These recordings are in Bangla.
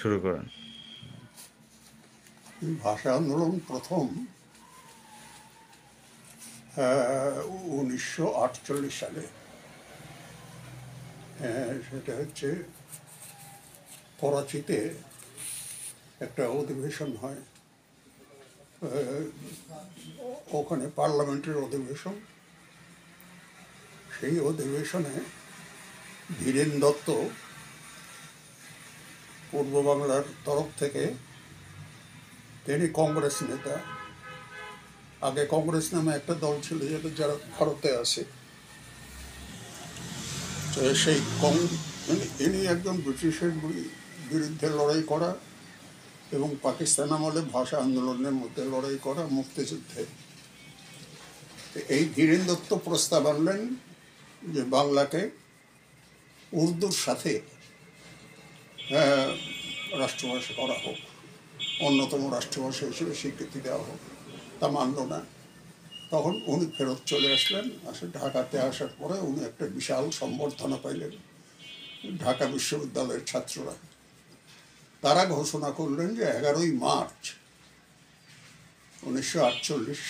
শুরু করেন? ভাষা আন্দোলন প্রথম 1948 সালে, সেটা হচ্ছে করাচিতে একটা অধিবেশন হয়। ওখানে পার্লামেন্টের অধিবেশন। সেই অধিবেশনে ধীরেন দত্ত পূর্ব বাংলার তরফ থেকে, তিনি কংগ্রেস নেতা। আগে কংগ্রেস নামে একটা দল ছিল যেটা যারা ভারতে আছে। তো সেই ইনি একজন ব্রিটিশের বিরুদ্ধে লড়াই করা এবং পাকিস্তান আমলে ভাষা আন্দোলনের মধ্যে লড়াই করা, মুক্তিযুদ্ধে। এই ধীরেন দত্ত প্রস্তাব আনলেন যে বাংলাকে উর্দুর সাথে রাষ্ট্রভাষা করা হোক, অন্যতম রাষ্ট্রভাষা হিসেবে স্বীকৃতি দেওয়া হোক। তা মানল না। তখন উনি ফেরত চলে আসলেন। ঢাকাতে আসার পরে উনি একটা বিশাল সম্বর্ধনা পাইলেন ঢাকা বিশ্ববিদ্যালয়ের ছাত্ররা। তারা ঘোষণা করলেন যে 11ই মার্চ 1948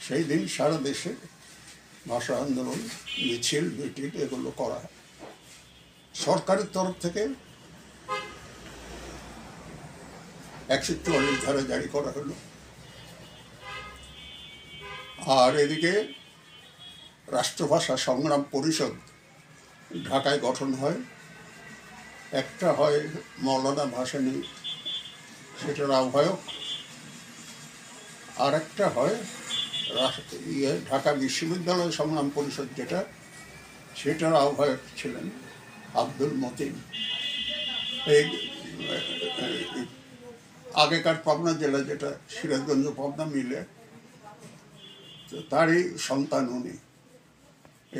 সেই দিন সারা দেশে ভাষা আন্দোলন, মিছিল, মিটিং এগুলো করা হয়। সরকারের তরফ থেকে 144 ধারা জারি করা হলো। আর এদিকে রাষ্ট্রভাষা সংগ্রাম পরিষদ ঢাকায় গঠন হয়। একটা হয় মৌলানা ভাসানী, সেটার আহ্বায়ক। আর একটা হয় ঢাকা বিশ্ববিদ্যালয় সংগ্রাম পরিষদ, সেটার আহ্বায়ক ছিলেন আব্দুল মতিন। এই আগেকার পাবনা জেলা, যেটা সিরাজগঞ্জ পাবনা মিলে, তো তারই সন্তান উনি,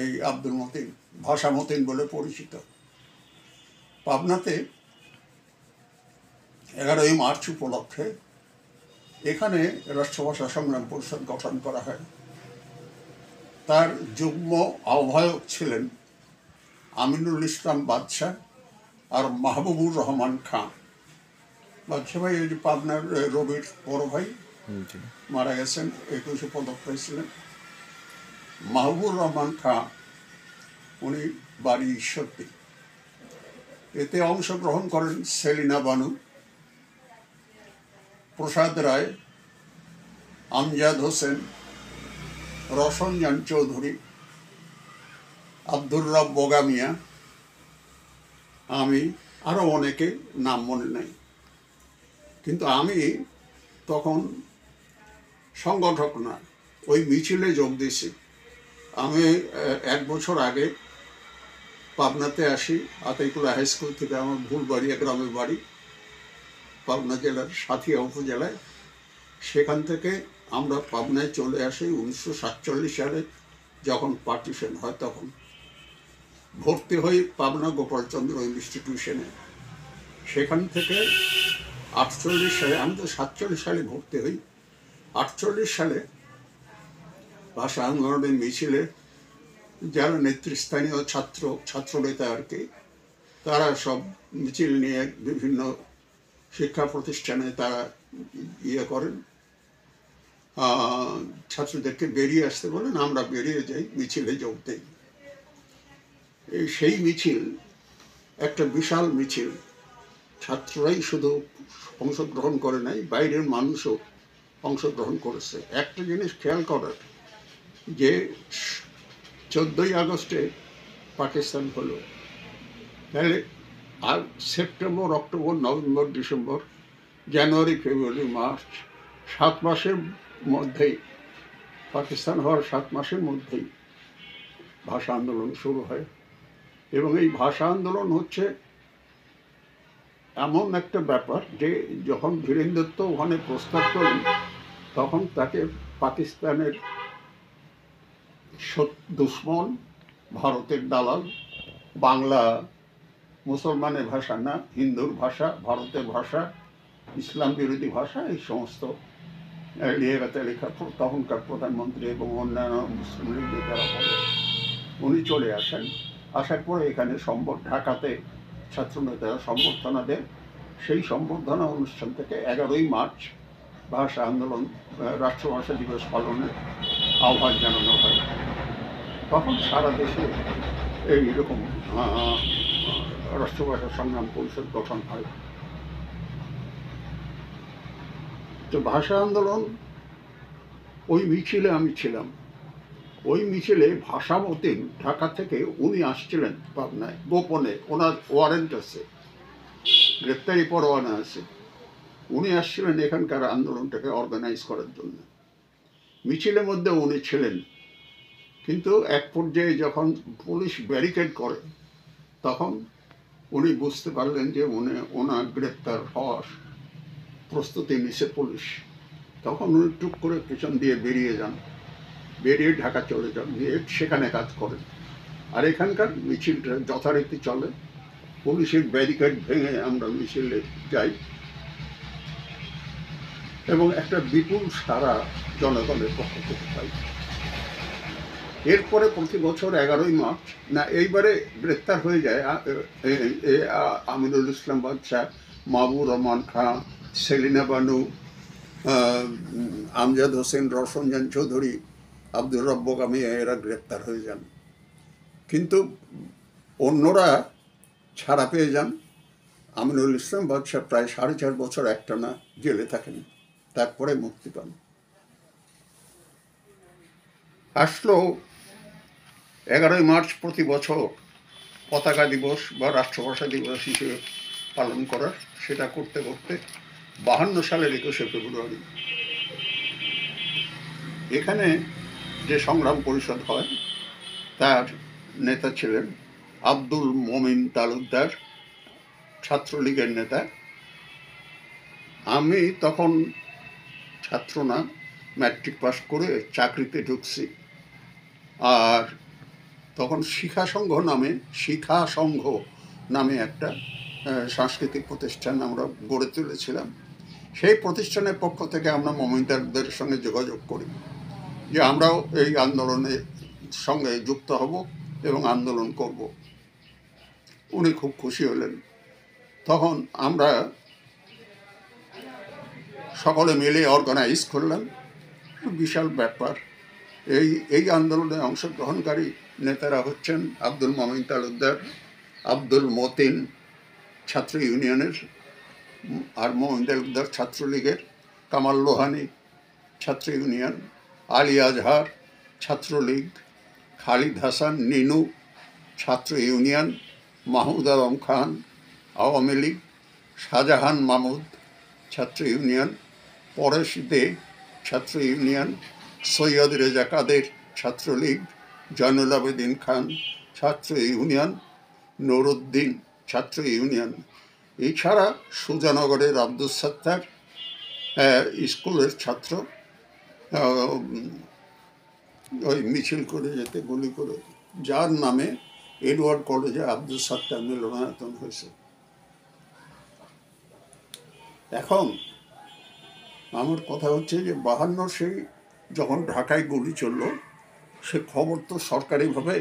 এই আব্দুল মতিন, ভাষা মতিন বলে পরিচিত। পাবনাতে 11ই মার্চ উপলক্ষে এখানে রাষ্ট্রভাষা সংগ্রাম পরিষদ গঠন করা হয়। তার যুগ্ম আহ্বায়ক ছিলেন আমিনুল ইসলাম বাদশাহ আর মাহবুবুর রহমান খান। বাদশাহ ভাই এই যে পাবনার রবির বড় ভাই, মারা গেছেন, 21 পদক পেয়েছিলেন। মাহবুবুর রহমান খান, উনি বাড়ি ঈশ্বরদী। এতে অংশগ্রহণ করেন সেলিনা বানু, প্রসাদ রায়, আমজাদ হোসেন, রসনজান চৌধুরী, আব্দুর রব বগামিয়া, আমি, আরও অনেকে, নাম মনে নেই। কিন্তু আমি তখন সংগঠক না, ওই মিছিলে যোগ দিয়েছি। আমি 1 বছর আগে পাবনাতে আসি, আতাইকুলা হাই স্কুল থেকে আমার ভুলবাড়িয়া গ্রামের বাড়ি, পাবনা জেলার সাথিয়া উপজেলায়। সেখান থেকে আমরা পাবনায় চলে আসি 1947 সালে, যখন পার্টিশন হয়। তখন ভর্তি হই পাবনা গোপালচন্দ্র ইনস্টিটিউশনে। সেখান থেকে 48 সালে, আমি তো 47 সালে ভর্তি হই। 48 সালে ভাষা আন্দোলনের মিছিলে যারা নেতৃস্থানীয় ছাত্রনেতা আর কি, তারা সব মিছিল নিয়ে বিভিন্ন শিক্ষা প্রতিষ্ঠানে তারা করেন, ছাত্রদেরকে বেরিয়ে আসতে বলেন। আমরা বেরিয়ে যাই, মিছিলে যোগ দেই। সেই মিছিল একটা বিশাল মিছিল। ছাত্ররাই শুধু অংশগ্রহণ করে নাই, বাইরের মানুষও অংশগ্রহণ করেছে। একটা জিনিস খেয়াল করার, যে 14ই আগস্টে পাকিস্তান হলো, তাহলে আর সেপ্টেম্বর, অক্টোবর, নভেম্বর, ডিসেম্বর, জানুয়ারি, ফেব্রুয়ারি, মার্চ, 7 মাসের মধ্যেই, পাকিস্তান হওয়ার 7 মাসের মধ্যেই ভাষা আন্দোলন শুরু হয়। এবং এই ভাষা আন্দোলন হচ্ছে এমন একটা ব্যাপার যে যখন ধীরেন দত্ত ওখানে প্রস্তাব করেন, তখন তাকে পাকিস্তানের দুশ্মন, ভারতের দালাল, বাংলা মুসলমানের ভাষা না, হিন্দুর ভাষা, ভারতের ভাষা, ইসলাম বিরোধী ভাষা, এই সমস্ত লিয়াকত আলী খান, তখনকার প্রধানমন্ত্রী, এবং অন্যান্য মুসলিম লীগ নেতারা বলে। উনি চলে আসেন। আসার পরে এখানে ঢাকাতে ছাত্র নেতারা সম্বর্ধনা দেন সেই সম্বর্ধনা অনুষ্ঠান থেকে 11ই মার্চ ভাষা আন্দোলন রাষ্ট্রভাষা দিবস পালনের আহ্বান জানানো হয়। তখন সারা দেশে এইরকম রাষ্ট্রভাষা সংগ্রাম পরিষদ গঠন হয়। তো ভাষা আন্দোলন ওই মিছিলে আমি ছিলাম। ওই মিছিলে ভাষামতীন ঢাকা থেকে উনি আসছিলেন পাবনায় গোপনে, ওনার ওয়ারেন্ট আছে, গ্রেপ্তারি পরোয়ানা আছে। উনি আসছিলেন এখানকার আন্দোলনটাকে অর্গানাইজ করার জন্য। মিছিলের মধ্যে উনি ছিলেন, কিন্তু এক পর্যায়ে যখন পুলিশ ব্যারিকেড করে তখন উনি বুঝতে পারলেন যে ওনার গ্রেপ্তার হওয়ার প্রস্তুতি নিছে পুলিশ। তখন উনি টুক করে পেছন দিয়ে বেরিয়ে যান, বেরিয়ে ঢাকা চলে যান, গিয়ে সেখানে কাজ করেন। আর এখানকার মিছিলটা যথারীতি চলে। পুলিশের ব্যারিকেড ভেঙে আমরা মিছিলে যাই এবং একটা বিপুল সারা জনগণের পক্ষ থেকে পাই। এরপরে প্রতি বছর 11ই মার্চ, না এইবারে গ্রেপ্তার হয়ে যায় আমিনুল ইসলাম বাদশাহ, মাহবুব রহমান খান, সেলিনা বানু, আমজাদ হোসেন, রওশনজান চৌধুরী, আব্দুর রব্ব কামিয়া, এরা গ্রেপ্তার হয়ে যান। কিন্তু অন্যরা ছাড়া পেয়ে যান। আমিনুল ইসলাম বাদশাহ প্রায় 4.5 বছর একটানা জেলে থাকেন, তারপরে মুক্তি পান। আসলো 11ই মার্চ প্রতি বছর পতাকা দিবস বা রাষ্ট্রভাষা দিবস হিসেবে পালন করার। সেটা করতে করতে 52 সালের 21শে ফেব্রুয়ারি এখানে যে সংগ্রাম পরিষদ হয় তার নেতা ছিলেন আব্দুল মমিন তালুকদার, ছাত্রলীগের নেতা। আমি তখন ছাত্র না, ম্যাট্রিক পাস করে চাকরিতে ঢুকছি। আর তখন শিখা সংঘ নামে একটা সাংস্কৃতিক প্রতিষ্ঠান আমরা গড়ে তুলেছিলাম। সেই প্রতিষ্ঠানের পক্ষ থেকে আমরা মমিনদারদের সঙ্গে যোগাযোগ করি যে আমরাও এই আন্দোলনের সঙ্গে যুক্ত হব এবং আন্দোলন করব। উনি খুব খুশি হলেন। তখন আমরা সকলে মিলে অর্গানাইজ করলাম, বিশাল ব্যাপার। এই আন্দোলনে অংশগ্রহণকারী নেতারা হচ্ছেন আব্দুল মমিন তালুকদার, আব্দুল মতিন ছাত্র ইউনিয়নের আর মমিন তালুকদার ছাত্রলীগের, কামাল লোহানি ছাত্র ইউনিয়ন, আলী আজহার ছাত্রলীগ, খালিদ হাসান নিনু ছাত্র ইউনিয়ন, মাহমুদ আলম খান আওয়ামী লীগ, শাহজাহান মাহমুদ ছাত্র ইউনিয়ন, পরেশ দে ছাত্র ইউনিয়ন, সৈয়দ রেজা কাদের ছাত্রলীগ, জয়নুল আবেদিন খান ছাত্র ইউনিয়ন, নুরুদ্দিন ছাত্র ইউনিয়ন। এছাড়া সুজানগরের আব্দুল সত্তার স্কুলের ছাত্র, ওই মিছিল করে যেতে গুলি করে, যার নামে এডওয়ার্ড কলেজে আব্দুল সত্তার মিলনায়তন হয়েছে। এখন আমার কথা হচ্ছে যে 52 সেই যখন ঢাকায় গুলি চলল, সে খবর তো সরকারিভাবে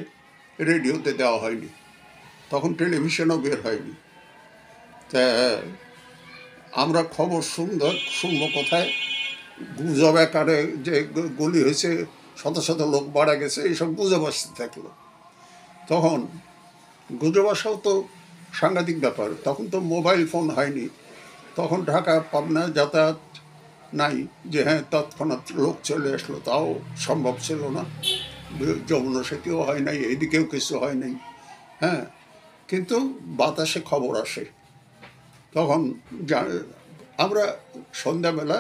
রেডিওতে দেওয়া হয়নি, তখন টেলিভিশনও বের হয়নি। তা আমরা খবর শুনবো কোথায়? গুজব আকারে যে গুলি হয়েছে, শত শত লোক মারা গেছে, এইসব গুজব আসতে থাকলো। তখন গুজব আসাও তো সাংঘাতিক ব্যাপার। তখন তো মোবাইল ফোন হয়নি, তখন ঢাকা পাবনা যাতায়াত নাই যে হ্যাঁ তৎক্ষণাৎ লোক চলে আসলো, তাও সম্ভব ছিল না। যমুনা সেতুও হয় নাই, এদিকেও কিছু হয় নাই। হ্যাঁ, কিন্তু বাতাসে খবর আসে। তখন আমরা সন্ধ্যাবেলা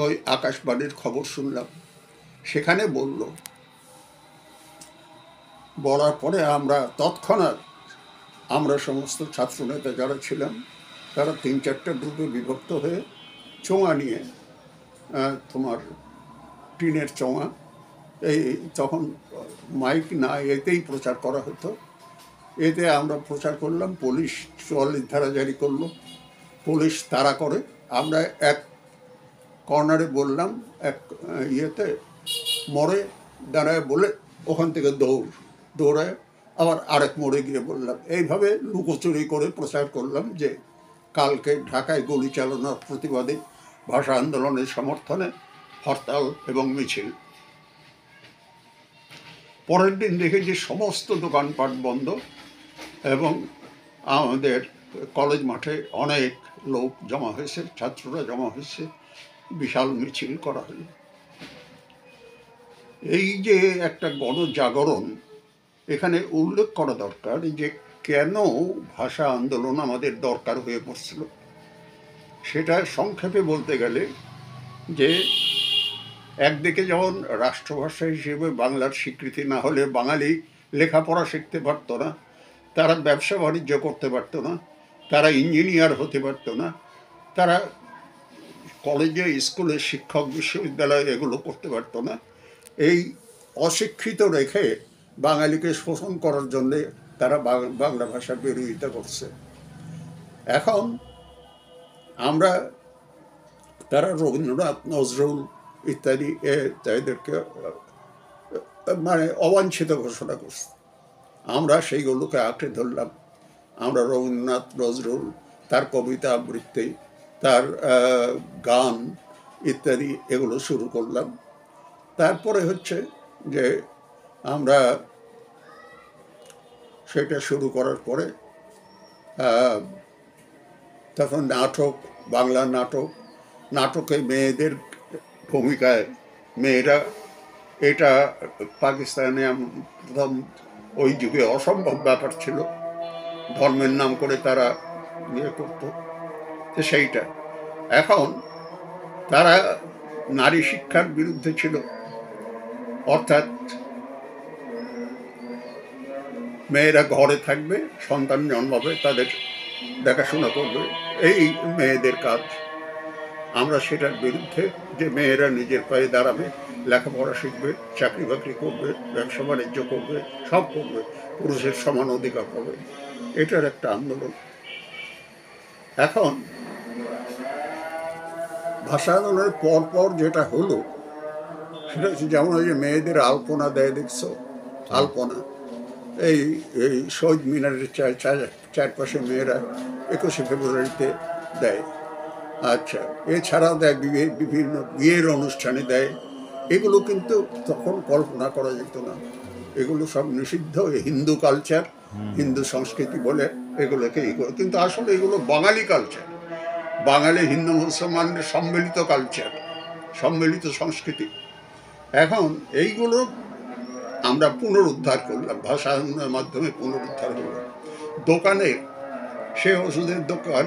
ওই আকাশবাণীর খবর শুনলাম, সেখানে বলার পরে আমরা তৎক্ষণাৎ আমরা সমস্ত ছাত্রনেতা যারা ছিলাম তারা 3-4টা গ্রুপে বিভক্ত হয়ে চোঙা নিয়ে, তোমার টিনের চোঙা, এই তখন মাইক না, এতেই প্রচার করা হতো। এতে আমরা প্রচার করলাম, পুলিশ 44 ধারা জারি করলো, পুলিশ তাড়া করে। আমরা এক কর্নারে বললাম, এক ইয়েতে মোড়ে দাঁড়ায় বলে ওখান থেকে দৌড়ায় আবার আরেক মোড়ে গিয়ে বললাম। এইভাবে লুকোচুরি করে প্রচার করলাম যে কালকে ঢাকায় গুলি চালানোর প্রতিবাদে ভাষা আন্দোলনের সমর্থনে হরতাল এবং মিছিল। পরের দিন দেখেছি সমস্ত দোকানপাট বন্ধ এবং আমাদের কলেজ মাঠে অনেক লোক জমা হয়েছে, ছাত্ররা জমা হয়েছে, বিশাল মিছিল করা হলো। এই যে একটা গণজাগরণ, এখানে উল্লেখ করা দরকার যে কেন ভাষা আন্দোলন আমাদের দরকার হয়ে পড়ছিল। সেটা সংক্ষেপে বলতে গেলে যে একদিকে যেমন রাষ্ট্রভাষা হিসেবে বাংলার স্বীকৃতি না হলে বাঙালি লেখাপড়া শিখতে পারতো না, তারা ব্যবসা বাণিজ্য করতে পারতো না, তারা ইঞ্জিনিয়ার হতে পারতো না, তারা কলেজে স্কুলে শিক্ষক বিশ্ববিদ্যালয়ে এগুলো করতে পারতো না। এই অশিক্ষিত রেখে বাঙালিকে শোষণ করার জন্যে তারা বাংলা ভাষার বিরোধিতা করছে। এখন আমরা তারা রবীন্দ্রনাথ, নজরুল ইত্যাদি এদেরকে মানে অবাঞ্ছিত ঘোষণা করছে। আমরা সেইগুলোকে আঁকড়ে ধরলাম। আমরা রবীন্দ্রনাথ, নজরুল, তার কবিতা আবৃত্তি, তার গান ইত্যাদি এগুলো শুরু করলাম। তারপরে হচ্ছে যে আমরা সেটা শুরু করার পরে তখন নাটক, বাংলা নাটকে মেয়েদের ভূমিকায় মেয়েরা, এটা পাকিস্তানে প্রথম ওই যুগে অসম্ভব ব্যাপার ছিল, ধর্মের নাম করে তারা ইয়ে করতো। তো সেইটা এখন তারা নারী শিক্ষার বিরুদ্ধে ছিল, অর্থাৎ মেয়েরা ঘরে থাকবে, সন্তান জন্মাবে, তাদের দেখাশোনা করবে, এই মেয়েদের কাজ। আমরা সেটার বিরুদ্ধে, যে মেয়েরা নিজের পায়ে দাঁড়াবে, লেখাপড়া শিখবে, চাকরি বাকরি করবে, ব্যবসা বাণিজ্য করবে, সব করবে, পুরুষের সমান অধিকার পাবে, এটার একটা আন্দোলন। এখন ভাষা আন্দোলনের পর যেটা হলো সেটা হচ্ছে, যেমন ওই যে মেয়েদের আলপনা দেয়, দেখছো আলপনা, এই এই শহীদ মিনারের চারপাশে মেয়েরা 21শে ফেব্রুয়ারিতে দেয়। আচ্ছা, এছাড়াও দেয় বিভিন্ন বিয়ের অনুষ্ঠানে দেয়। এগুলো কিন্তু তখন কল্পনা করা যেত না, এগুলো সব নিষিদ্ধ, হিন্দু কালচার, হিন্দু সংস্কৃতি বলে এগুলোকে কিন্তু আসলে এগুলো বাঙালি কালচার, বাঙালি হিন্দু মুসলমানদের সম্মিলিত কালচার, সম্মিলিত সংস্কৃতি। এখন এইগুলো আমরা পুনরুদ্ধার করলাম, ভাষা আন্দোলনের মাধ্যমে পুনরুদ্ধার হলো। দোকানে, সে ওষুধের দোকান,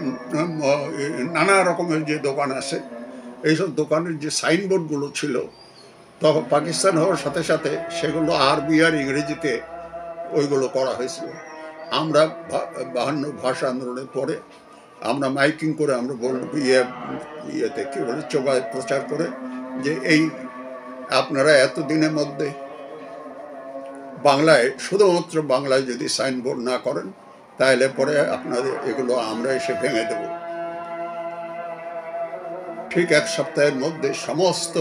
নানা রকমের যে দোকান আছে, এইসব দোকানের যে সাইনবোর্ডগুলো ছিল, তখন পাকিস্তান হওয়ার সাথে সাথে সেগুলো আরবি আর ইংরেজিতে ওইগুলো করা হয়েছিল। আমরা 52 ভাষা আন্দোলনের পরে আমরা মাইকিং করে আমরা বলব, ইয়েতে কী বলে, চোগায় প্রচার করে যে এই আপনারা এতদিনের মধ্যে বাংলায়, শুধুমাত্র বাংলায় যদি সাইনবোর্ড না করেন, তাহলে পরে আপনাদের এগুলো আমরা এসে ভেঙে দেব। ঠিক 1 সপ্তাহের মধ্যে সমস্ত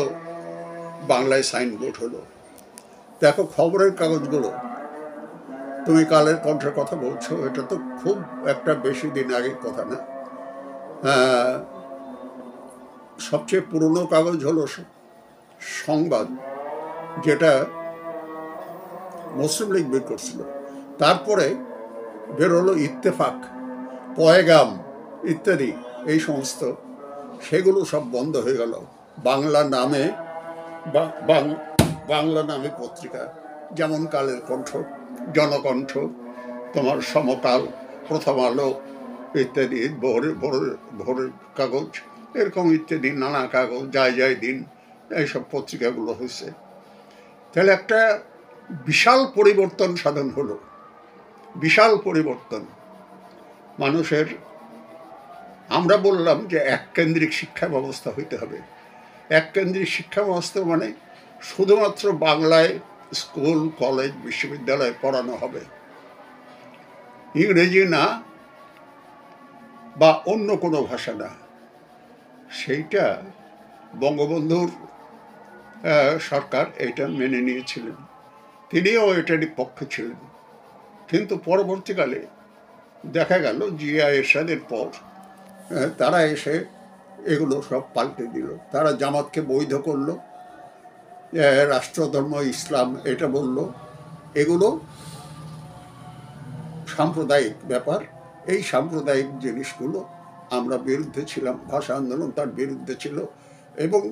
বাংলায় সাইনবোর্ড হলো। দেখো খবরের কাগজগুলো, তুমি কালের কণ্ঠের কথা বলছো, এটা তো খুব একটা বেশি দিন আগের কথা না। সবচেয়ে পুরনো কাগজ হলো সংবাদ, যেটা মুসলিম লীগ বের করছিল। তারপরে বেরোলো ইত্তেফাক, পয়গাম ইত্যাদি, এই সমস্ত, সেগুলো সব বন্ধ হয়ে গেল। বাংলা নামে বাংলা নামে পত্রিকা, যেমন কালের কণ্ঠ, জনকণ্ঠ, তোমার সমকাল, প্রথম আলো ইত্যাদি, ভোরের কাগজ, এরকম ইত্যাদি নানা কাগজ, যায় দিন, এইসব পত্রিকাগুলো হয়েছে। তাহলে একটা বিশাল পরিবর্তন সাধন হলো, বিশাল পরিবর্তন মানুষের। আমরা বললাম যে এককেন্দ্রিক শিক্ষা ব্যবস্থা হইতে হবে। এককেন্দ্রিক শিক্ষা ব্যবস্থা মানে শুধুমাত্র বাংলায় স্কুল, কলেজ, বিশ্ববিদ্যালয়ে পড়ানো হবে, ইংরেজি না বা অন্য কোনো ভাষা না। সেইটা বঙ্গবন্ধুর সরকার এটা মেনে নিয়েছিলেন, তিনিও এটারই পক্ষে ছিলেন। কিন্তু পরবর্তীকালে দেখা গেল জিয়া এরশাদের পর তারা এসে এগুলো সব পাল্টে দিল। তারা জামাতকে বৈধ করলো, রাষ্ট্রধর্ম ইসলাম এটা বলল। এগুলো সাম্প্রদায়িক ব্যাপার। এই সাম্প্রদায়িক জিনিসগুলো আমরা বিরুদ্ধে ছিলাম। ভাষা আন্দোলন তার বিরুদ্ধে ছিল। এবং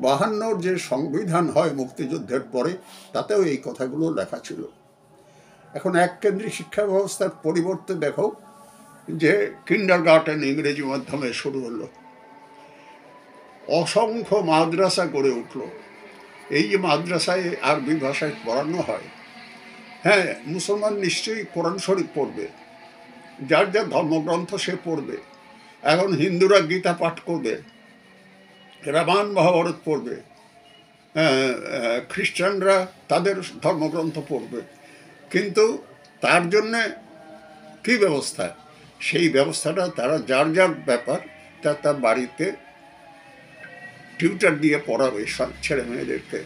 52 যে সংবিধান হয় মুক্তিযুদ্ধের পরে, তাতেও এই কথাগুলো লেখা ছিল। এখন এককেন্দ্রিক শিক্ষা ব্যবস্থার পরিবর্তে দেখো যে কিন্ডারগার্টেন ইংরেজি মাধ্যমে শুরু হলো, অসংখ্য মাদ্রাসা গড়ে উঠল। এই যে মাদ্রাসায় আরবি ভাষায় পড়ানো হয়, হ্যাঁ, মুসলমান নিশ্চয়ই কোরআন শরীফ পড়বে, যার যার ধর্মগ্রন্থ সে পড়বে। এখন হিন্দুরা গীতা পাঠ করবে, রামায়ণ মহাভারত পড়বে, খ্রিস্টানরা তাদের ধর্মগ্রন্থ পড়বে। কিন্তু তার জন্যে কী ব্যবস্থা? সেই ব্যবস্থাটা তারা যার যার ব্যাপার তার বাড়িতে টিউটার দিয়ে পড়াবে সব ছেলে মেয়েদেরকে।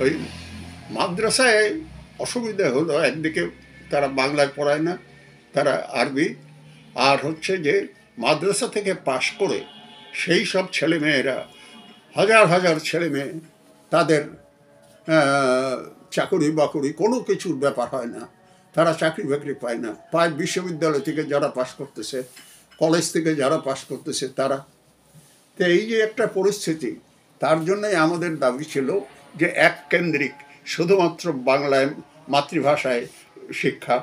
ওই মাদ্রাসায় অসুবিধা হলো, একদিকে তারা বাংলায় পড়ায় না, তারা আরবি। আর হচ্ছে যে মাদ্রাসা থেকে পাশ করে সেই সব ছেলেমেয়েরা, হাজার হাজার ছেলে মেয়ে, তাদের চাকরি বাকরি কোনো কিছুর ব্যাপার হয় না, তারা চাকরি বাকরি পায় না। পায় বিশ্ববিদ্যালয় থেকে যারা পাশ করতেছে, কলেজ থেকে যারা পাশ করতেছে তারা। তো এই যে একটা পরিস্থিতি, তার জন্যই আমাদের দাবি ছিল যে এককেন্দ্রিক, শুধুমাত্র বাংলায় মাতৃভাষায় শিক্ষা,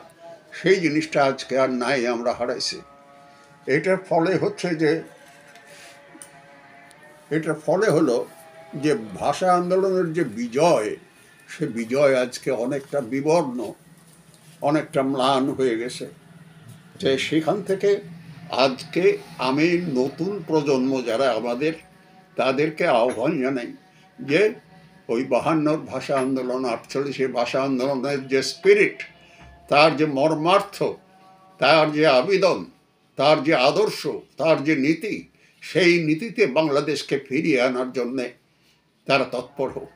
সেই জিনিসটা আজকে আর নাই, আমরা হারাইছি। এটার ফলে হলো যে ভাষা আন্দোলনের যে বিজয়, সে বিজয় আজকে অনেকটা বিবর্ণ, অনেকটা ম্লান হয়ে গেছে। যে সেখান থেকে আজকে আমি নতুন প্রজন্ম যারা আমাদের, তাদেরকে আহ্বান জানাই যে ওই 52 ভাষা আন্দোলন, 48 ভাষা আন্দোলনের যে স্পিরিট, তার যে মর্মার্থ, তার যে আবেদন, তার যে আদর্শ, তার যে নীতি, সেই নীতিতে বাংলাদেশকে ফিরিয়ে আনার জন্যে তারা তৎপর হোক।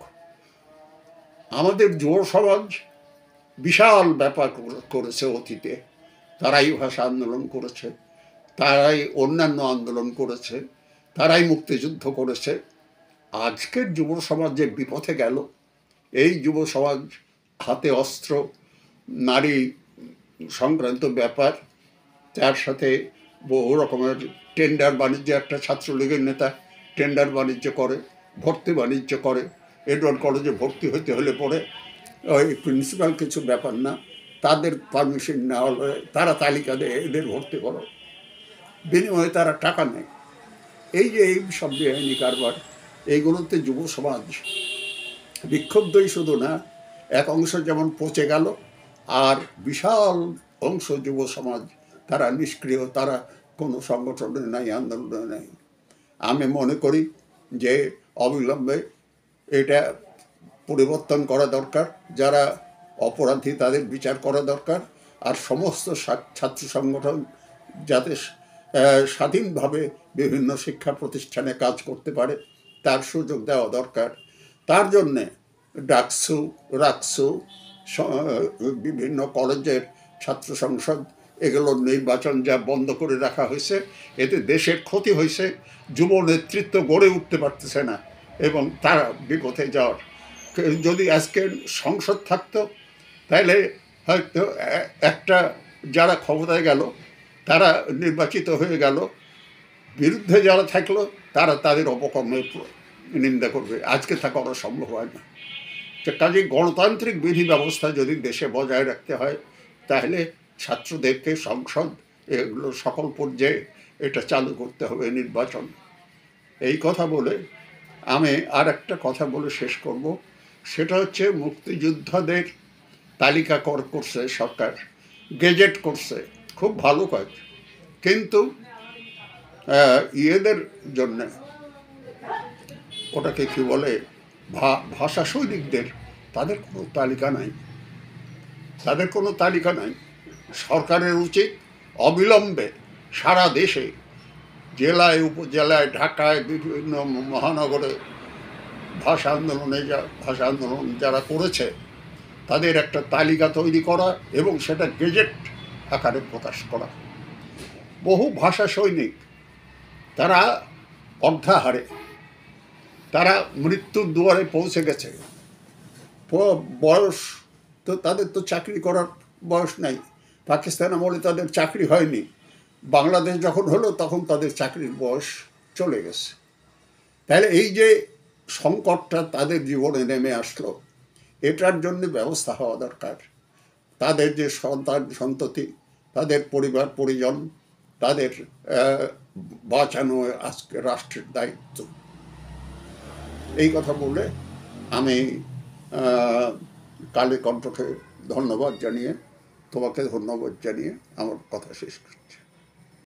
আমাদের যুব সমাজ বিশাল ব্যাপার করেছে অতীতে, তারাই ভাষা আন্দোলন করেছে, তারাই অন্যান্য আন্দোলন করেছে, তারাই মুক্তিযুদ্ধ করেছে। আজকের যুব সমাজ যে বিপথে গেল, এই যুব সমাজ হাতে অস্ত্র, নারী সংক্রান্ত ব্যাপার, তার সাথে বহু রকমের টেন্ডার বাণিজ্য। একটা ছাত্রলীগের নেতা টেন্ডার বাণিজ্য করে, ভর্তি বাণিজ্য করে। এডওয়ার্ড কলেজে ভর্তি হতে হলে পরে ওই প্রিন্সিপাল কিছু ব্যাপার না, তাদের পারমিশন না হলে তারা তালিকা দেয়, এদের ভর্তি করো, বিনিময়ে তারা টাকা নেয়। এই যে এই সব বেআইনি কারবার, এইগুলোতে যুব সমাজ বিক্ষুব্ধই শুধু না, এক অংশ যেমন পচে গেল, আর বিশাল অংশ যুব সমাজ তারা নিষ্ক্রিয়, তারা কোনো সংগঠনে নাই, আন্দোলনে নাই। আমি মনে করি যে অবিলম্বে এটা পরিবর্তন করা দরকার। যারা অপরাধী তাদের বিচার করা দরকার। আর সমস্ত ছাত্র সংগঠন যাতে স্বাধীনভাবে বিভিন্ন শিক্ষা প্রতিষ্ঠানে কাজ করতে পারে, তার সুযোগ দেওয়া দরকার। তার জন্যে ডাকসু, রাকসু, বিভিন্ন কলেজের ছাত্র সংসদ, এগুলোর নির্বাচন যা বন্ধ করে রাখা হয়েছে, এতে দেশের ক্ষতি হয়েছে। যুব নেতৃত্ব গড়ে উঠতে পারতেছে না এবং তারা বিপথে যাওয়ার। যদি আজকে সংসদ থাকতো, তাহলে হয়তো একটা যারা ক্ষমতায় গেল তারা নির্বাচিত হয়ে গেল, বিরুদ্ধে যারা থাকলো তারা তাদের অপকর্মের নিন্দা করবে। আজকে তা করা সম্ভব হয় না। কাজে গণতান্ত্রিক বিধি ব্যবস্থা যদি দেশে বজায় রাখতে হয়, তাহলে ছাত্রদেরকে সংসদ, এগুলো সকল পর্যায়ে এটা চালু করতে হবে, নির্বাচন। এই কথা বলে আমি আর একটা কথা বলে শেষ করব। সেটা হচ্ছে মুক্তিযোদ্ধাদের তালিকা করছে সরকার, গেজেট করছে, খুব ভালো কাজ। কিন্তু ইয়েদের জন্য, ওটাকে কি বলে, ভাষা সৈনিকদের, তাদের কোনো তালিকা নাই, তাদের কোনো তালিকা নাই। সরকারের উচিত অবিলম্বে সারা দেশে, জেলায়, উপজেলায়, ঢাকায়, বিভিন্ন মহানগরে ভাষা আন্দোলন যারা করেছে তাদের একটা তালিকা তৈরি করা এবং সেটা গেজেট আকারে প্রকাশ করা। বহু ভাষা সৈনিক তারা অর্ধাহারে, তারা মৃত্যুর দুয়ারে পৌঁছে গেছে। বয়স তো তাদের তো চাকরি করার বয়স নাই। পাকিস্তান আমলে তাদের চাকরি হয়নি, বাংলাদেশ যখন হলো তখন তাদের চাকরির বয়স চলে গেছে। তাহলে এই যে সংকটটা তাদের জীবনে নেমে আসলো, এটার জন্য ব্যবস্থা হওয়া দরকার। তাদের যে সন্তান সন্ততি, তাদের পরিবার পরিজন, তাদের বাঁচানো আজকে রাষ্ট্রের দায়িত্ব। এই কথা বলে আমি কালে কণ্ঠকে ধন্যবাদ জানিয়ে, তোমাকে ধন্যবাদ জানিয়ে আমার কথা শেষ করছি।